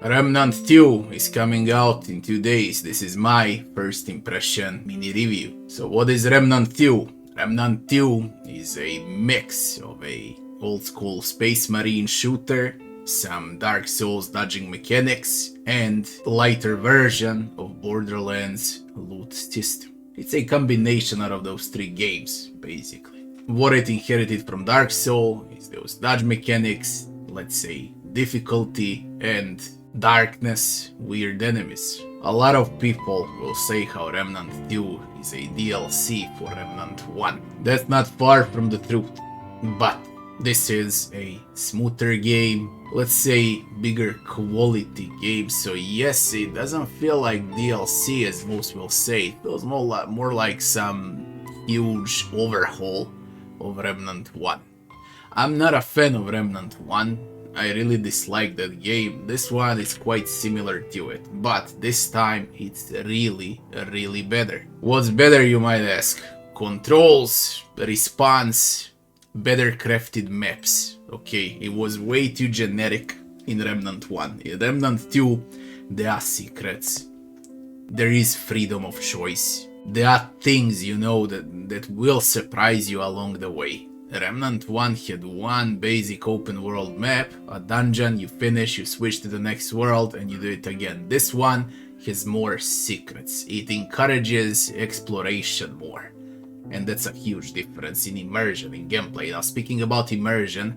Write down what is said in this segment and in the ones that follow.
Remnant 2 is coming out in 2 days. This is my first impression mini review. So what is Remnant 2? Remnant 2 is a mix of a old school space marine shooter, some Dark Souls dodging mechanics, and lighter version of Borderlands loot system. It's a combination out of those 3 games, basically. What it inherited from Dark Souls is those dodge mechanics, let's say difficulty, and darkness, weird enemies. A lot of people will say how Remnant 2 is a DLC for Remnant 1. That's not far from the truth, but this is a smoother game, let's say bigger quality game, so yes, it doesn't feel like DLC as most will say. It feels more like some huge overhaul of Remnant 1. I'm not a fan of Remnant 1. I really dislike that game. This one is quite similar to it, but this time it's really better. What's better, you might ask? Controls, response, better crafted maps. Okay, it was way too generic in Remnant 1. In Remnant 2, there are secrets. There is freedom of choice. There are things, you know, that will surprise you along the way. Remnant 1 had one basic open world map, a dungeon, you finish, you switch to the next world and you do it again. This one has more secrets. It encourages exploration more. And that's a huge difference in immersion, in gameplay. Now speaking about immersion,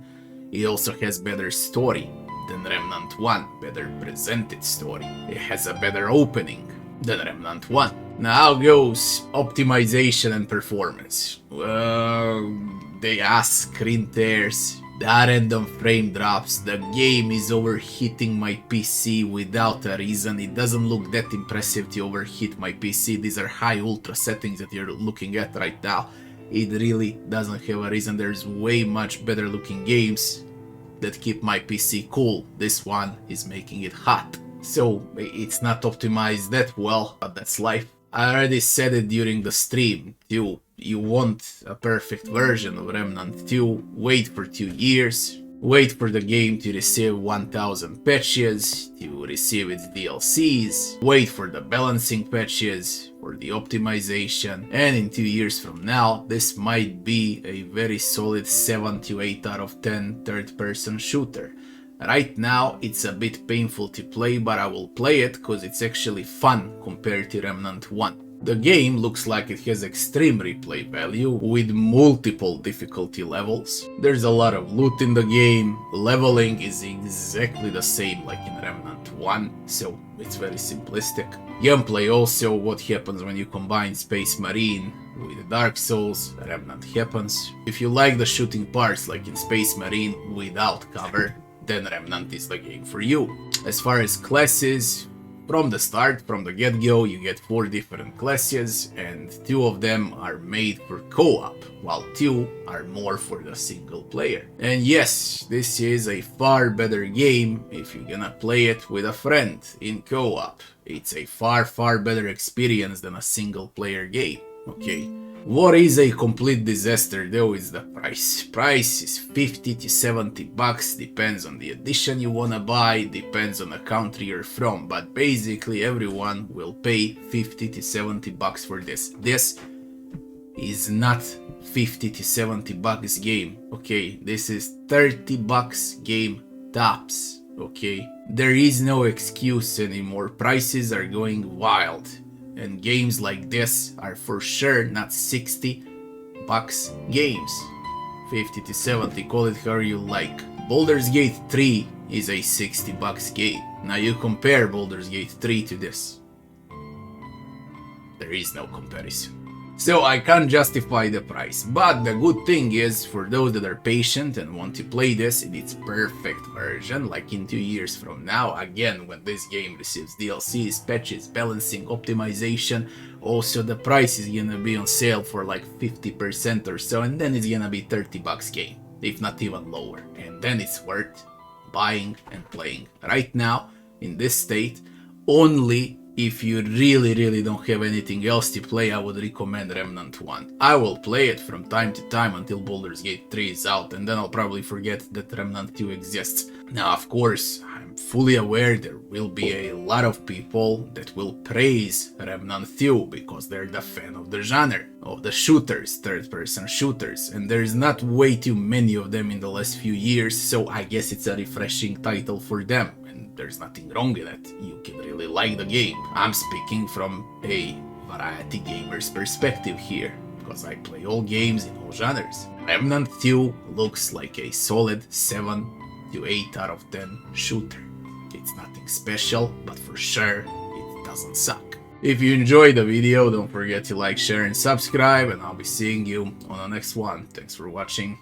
it also has better story than Remnant 1, better presented story. It has a better opening than Remnant 1. Now goes optimization and performance. They are screen tears, there are random frame drops, the game is overheating my PC without a reason. It doesn't look that impressive to overheat my PC. These are high ultra settings that you're looking at right now. It really doesn't have a reason. There's way much better looking games that keep my PC cool. This one is making it hot. So it's not optimized that well, but that's life. I already said it during the stream. You want a perfect version of Remnant 2, wait for 2 years, wait for the game to receive 1000 patches, to receive its DLCs, wait for the balancing patches, for the optimization, and in 2 years from now, this might be a very solid 7 to 8 out of 10 third-person shooter. Right now, it's a bit painful to play, but I will play it because it's actually fun compared to Remnant 1. The game looks like it has extreme replay value with multiple difficulty levels. There's a lot of loot in the game, leveling is exactly the same like in Remnant 1, so it's very simplistic. Gameplay also, what happens when you combine Space Marine with Dark Souls, Remnant happens. If you like the shooting parts like in Space Marine without cover, then Remnant is the game for you. As far as classes, from the start, from the get-go, you get 4 different classes, and 2 of them are made for co-op, while 2 are more for the single player. And yes, this is a far better game if you're gonna play it with a friend in co-op. It's a far better experience than a single player game, okay? What is a complete disaster though is the price. Price is 50 to 70 bucks, depends on the edition you wanna buy, depends on the country you're from, but basically everyone will pay 50 to 70 bucks for this. This is not 50 to 70 bucks game, okay? This is 30 bucks game tops, okay? There is no excuse anymore, prices are going wild. And games like this are for sure not 60 bucks games. 50 to 70, call it how you like. Baldur's Gate 3 is a 60 bucks game. Now you compare Baldur's Gate 3 to this. There is no comparison. So I can't justify the price, but the good thing is, for those that are patient and want to play this in its perfect version, like in 2 years from now, again when this game receives DLCs, patches, balancing, optimization, also the price is gonna be on sale for like 50% or so, and then it's gonna be 30 bucks game, if not even lower, and then it's worth buying and playing. Right now, in this state, only if you really don't have anything else to play, I would recommend Remnant 1. I will play it from time to time until Baldur's Gate 3 is out, and then I'll probably forget that Remnant 2 exists. Now, of course, I'm I'm fully aware there will be a lot of people that will praise Remnant II because they're the fan of the genre, of the shooters, third-person shooters, and there's not way too many of them in the last few years, so I guess it's a refreshing title for them, and there's nothing wrong with that. You can really like the game. I'm speaking from a variety gamer's perspective here, because I play all games in all genres. Remnant II looks like a solid 7 to 8 out of 10 shooter. It's nothing special, but for sure, it doesn't suck. If you enjoyed the video, don't forget to like, share and subscribe, and I'll be seeing you on the next one. Thanks for watching.